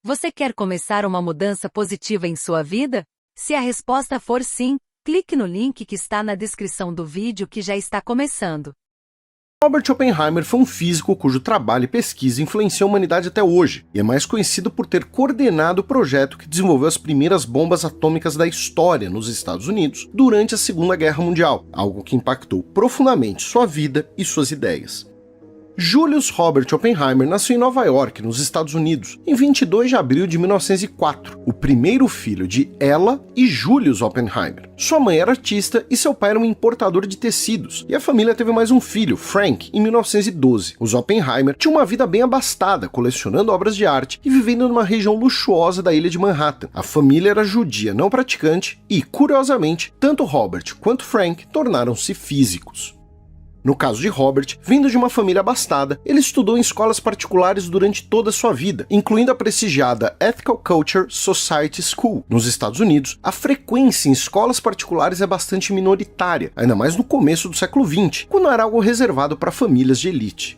Você quer começar uma mudança positiva em sua vida? Se a resposta for sim, clique no link que está na descrição do vídeo que já está começando. Robert Oppenheimer foi um físico cujo trabalho e pesquisa influenciou a humanidade até hoje, e é mais conhecido por ter coordenado o projeto que desenvolveu as primeiras bombas atômicas da história nos Estados Unidos durante a Segunda Guerra Mundial, algo que impactou profundamente sua vida e suas ideias. Julius Robert Oppenheimer nasceu em Nova York, nos Estados Unidos, em 22 de abril de 1904, o primeiro filho de Ella e Julius Oppenheimer. Sua mãe era artista e seu pai era um importador de tecidos, e a família teve mais um filho, Frank, em 1912. Os Oppenheimer tinham uma vida bem abastada, colecionando obras de arte e vivendo numa região luxuosa da ilha de Manhattan. A família era judia não praticante e, curiosamente, tanto Robert quanto Frank tornaram-se físicos. No caso de Robert, vindo de uma família abastada, ele estudou em escolas particulares durante toda a sua vida, incluindo a prestigiada Ethical Culture Society School. Nos Estados Unidos, a frequência em escolas particulares é bastante minoritária, ainda mais no começo do século XX, quando era algo reservado para famílias de elite.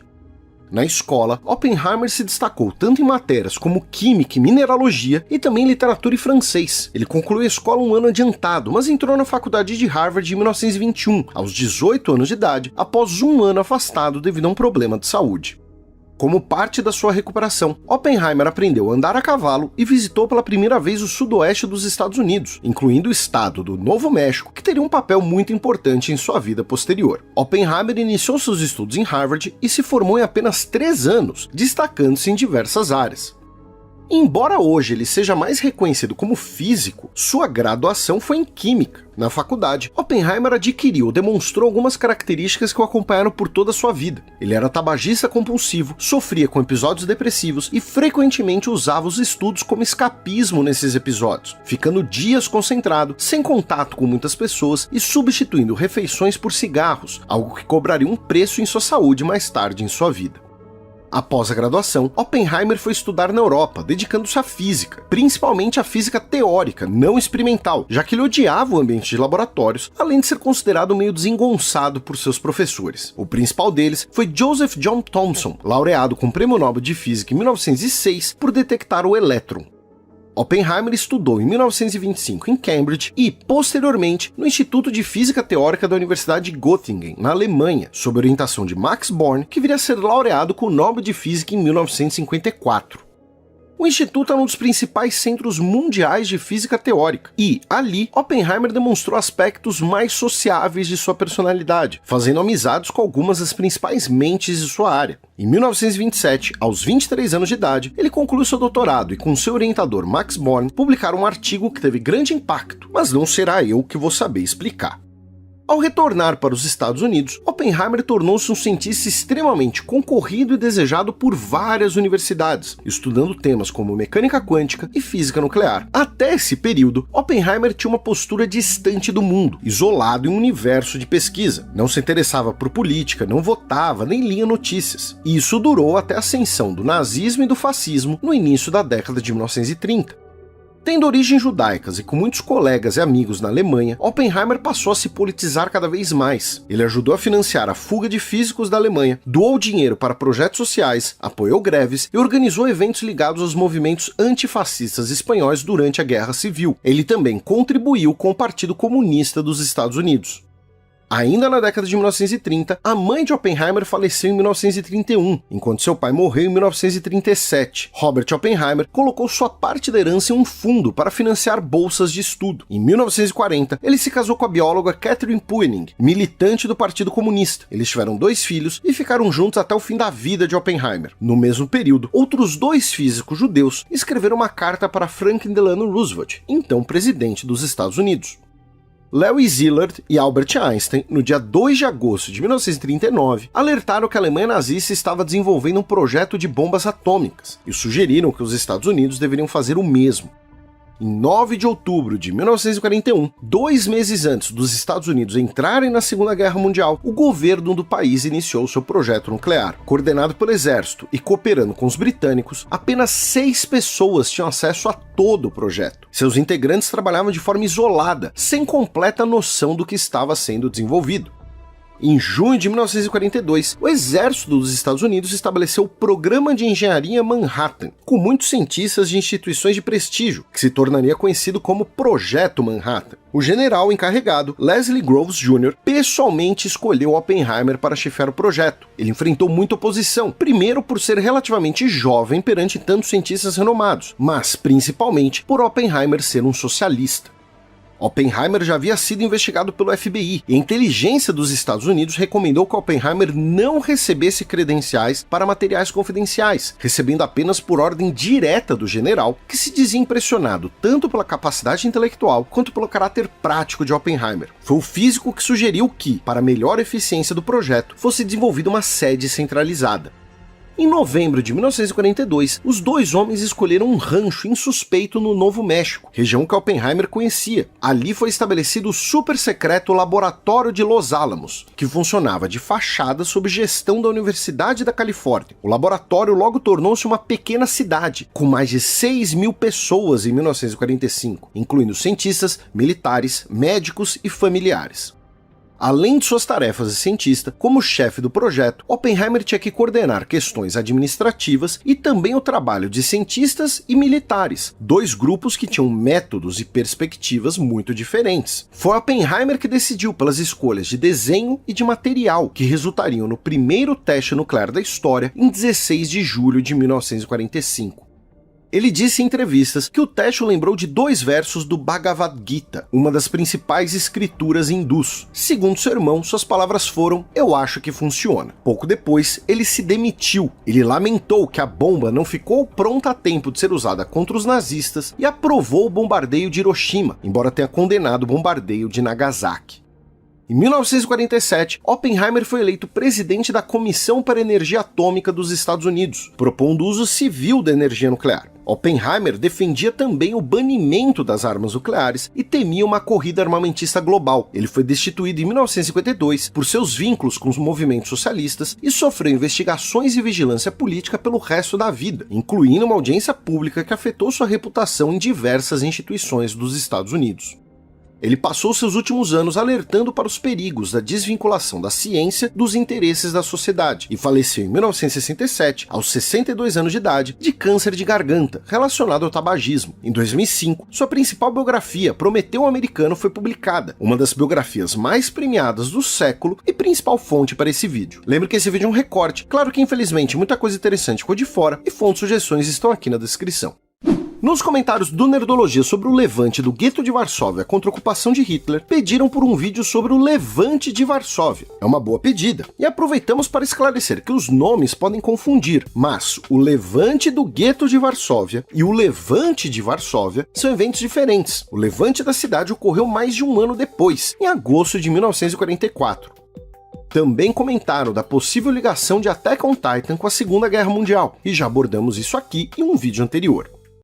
Na escola, Oppenheimer se destacou tanto em matérias como química e mineralogia e também literatura e francês. Ele concluiu a escola um ano adiantado, mas entrou na faculdade de Harvard em 1921, aos 18 anos de idade, após um ano afastado devido a um problema de saúde. Como parte da sua recuperação, Oppenheimer aprendeu a andar a cavalo e visitou pela primeira vez o sudoeste dos Estados Unidos, incluindo o estado do Novo México, que teria um papel muito importante em sua vida posterior. Oppenheimer iniciou seus estudos em Harvard e se formou em apenas 3 anos, destacando-se em diversas áreas. Embora hoje ele seja mais reconhecido como físico, sua graduação foi em Química. Na faculdade, Oppenheimer adquiriu ou demonstrou algumas características que o acompanharam por toda a sua vida. Ele era tabagista compulsivo, sofria com episódios depressivos e frequentemente usava os estudos como escapismo nesses episódios, ficando dias concentrado, sem contato com muitas pessoas e substituindo refeições por cigarros, algo que cobraria um preço em sua saúde mais tarde em sua vida. Após a graduação, Oppenheimer foi estudar na Europa, dedicando-se à física, principalmente à física teórica, não experimental, já que ele odiava o ambiente de laboratórios, além de ser considerado meio desengonçado por seus professores. O principal deles foi Joseph John Thomson, laureado com o Prêmio Nobel de Física em 1906 por detectar o elétron. Oppenheimer estudou em 1925 em Cambridge e, posteriormente, no Instituto de Física Teórica da Universidade de Göttingen, na Alemanha, sob orientação de Max Born, que viria a ser laureado com o Nobel de Física em 1954. O Instituto é um dos principais centros mundiais de física teórica, e, ali, Oppenheimer demonstrou aspectos mais sociáveis de sua personalidade, fazendo amizades com algumas das principais mentes de sua área. Em 1927, aos 23 anos de idade, ele concluiu seu doutorado e, com seu orientador Max Born, publicaram um artigo que teve grande impacto, mas não será eu que vou saber explicar. Ao retornar para os Estados Unidos, Oppenheimer tornou-se um cientista extremamente concorrido e desejado por várias universidades, estudando temas como mecânica quântica e física nuclear. Até esse período, Oppenheimer tinha uma postura distante do mundo, isolado em um universo de pesquisa. Não se interessava por política, não votava, nem lia notícias. E isso durou até a ascensão do nazismo e do fascismo no início da década de 1930. Tendo origens judaicas e com muitos colegas e amigos na Alemanha, Oppenheimer passou a se politizar cada vez mais. Ele ajudou a financiar a fuga de físicos da Alemanha, doou dinheiro para projetos sociais, apoiou greves e organizou eventos ligados aos movimentos antifascistas espanhóis durante a Guerra Civil. Ele também contribuiu com o Partido Comunista dos Estados Unidos. Ainda na década de 1930, a mãe de Oppenheimer faleceu em 1931, enquanto seu pai morreu em 1937. Robert Oppenheimer colocou sua parte da herança em um fundo para financiar bolsas de estudo. Em 1940, ele se casou com a bióloga Catherine Puening, militante do Partido Comunista. Eles tiveram 2 filhos e ficaram juntos até o fim da vida de Oppenheimer. No mesmo período, outros 2 físicos judeus escreveram uma carta para Franklin Delano Roosevelt, então presidente dos Estados Unidos. Lewis Szilard e Albert Einstein, no dia 2 de agosto de 1939, alertaram que a Alemanha nazista estava desenvolvendo um projeto de bombas atômicas e sugeriram que os Estados Unidos deveriam fazer o mesmo. Em 9 de outubro de 1941, 2 meses antes dos Estados Unidos entrarem na Segunda Guerra Mundial, o governo do país iniciou seu projeto nuclear. Coordenado pelo exército e cooperando com os britânicos, apenas 6 pessoas tinham acesso a todo o projeto. Seus integrantes trabalhavam de forma isolada, sem completa noção do que estava sendo desenvolvido. Em junho de 1942, o exército dos Estados Unidos estabeleceu o Programa de Engenharia Manhattan, com muitos cientistas de instituições de prestígio, que se tornaria conhecido como Projeto Manhattan. O general encarregado, Leslie Groves Jr., pessoalmente escolheu Oppenheimer para chefiar o projeto. Ele enfrentou muita oposição, primeiro por ser relativamente jovem perante tantos cientistas renomados, mas principalmente por Oppenheimer ser um socialista. Oppenheimer já havia sido investigado pelo FBI e a inteligência dos Estados Unidos recomendou que Oppenheimer não recebesse credenciais para materiais confidenciais, recebendo apenas por ordem direta do general, que se dizia impressionado tanto pela capacidade intelectual quanto pelo caráter prático de Oppenheimer. Foi o físico que sugeriu que, para melhor eficiência do projeto, fosse desenvolvida uma sede centralizada. Em novembro de 1942, os dois homens escolheram um rancho insuspeito no Novo México, região que Oppenheimer conhecia. Ali foi estabelecido o super secreto Laboratório de Los Alamos, que funcionava de fachada sob gestão da Universidade da Califórnia. O laboratório logo tornou-se uma pequena cidade, com mais de 6.000 pessoas em 1945, incluindo cientistas, militares, médicos e familiares. Além de suas tarefas de cientista, como chefe do projeto, Oppenheimer tinha que coordenar questões administrativas e também o trabalho de cientistas e militares, dois grupos que tinham métodos e perspectivas muito diferentes. Foi Oppenheimer que decidiu pelas escolhas de desenho e de material, que resultariam no primeiro teste nuclear da história em 16 de julho de 1945. Ele disse em entrevistas que o teste o lembrou de dois versos do Bhagavad Gita, uma das principais escrituras hindus. Segundo seu irmão, suas palavras foram: "Eu acho que funciona". Pouco depois, ele se demitiu. Ele lamentou que a bomba não ficou pronta a tempo de ser usada contra os nazistas e aprovou o bombardeio de Hiroshima, embora tenha condenado o bombardeio de Nagasaki. Em 1947, Oppenheimer foi eleito presidente da Comissão para a Energia Atômica dos Estados Unidos, propondo o uso civil da energia nuclear. Oppenheimer defendia também o banimento das armas nucleares e temia uma corrida armamentista global. Ele foi destituído em 1952 por seus vínculos com os movimentos socialistas e sofreu investigações e vigilância política pelo resto da vida, incluindo uma audiência pública que afetou sua reputação em diversas instituições dos Estados Unidos. Ele passou seus últimos anos alertando para os perigos da desvinculação da ciência dos interesses da sociedade e faleceu em 1967, aos 62 anos de idade, de câncer de garganta, relacionado ao tabagismo. Em 2005, sua principal biografia, Prometeu Americano, foi publicada, uma das biografias mais premiadas do século e principal fonte para esse vídeo. Lembre que esse vídeo é um recorte, claro que infelizmente muita coisa interessante ficou de fora e fontes e sugestões estão aqui na descrição. Nos comentários do Nerdologia sobre o levante do gueto de Varsóvia contra a ocupação de Hitler, pediram por um vídeo sobre o levante de Varsóvia. É uma boa pedida, e aproveitamos para esclarecer que os nomes podem confundir, mas o levante do gueto de Varsóvia e o levante de Varsóvia são eventos diferentes. O levante da cidade ocorreu mais de um ano depois, em agosto de 1944. Também comentaram da possível ligação de Attack on Titan com a Segunda Guerra Mundial, e já abordamos isso aqui em um vídeo anterior.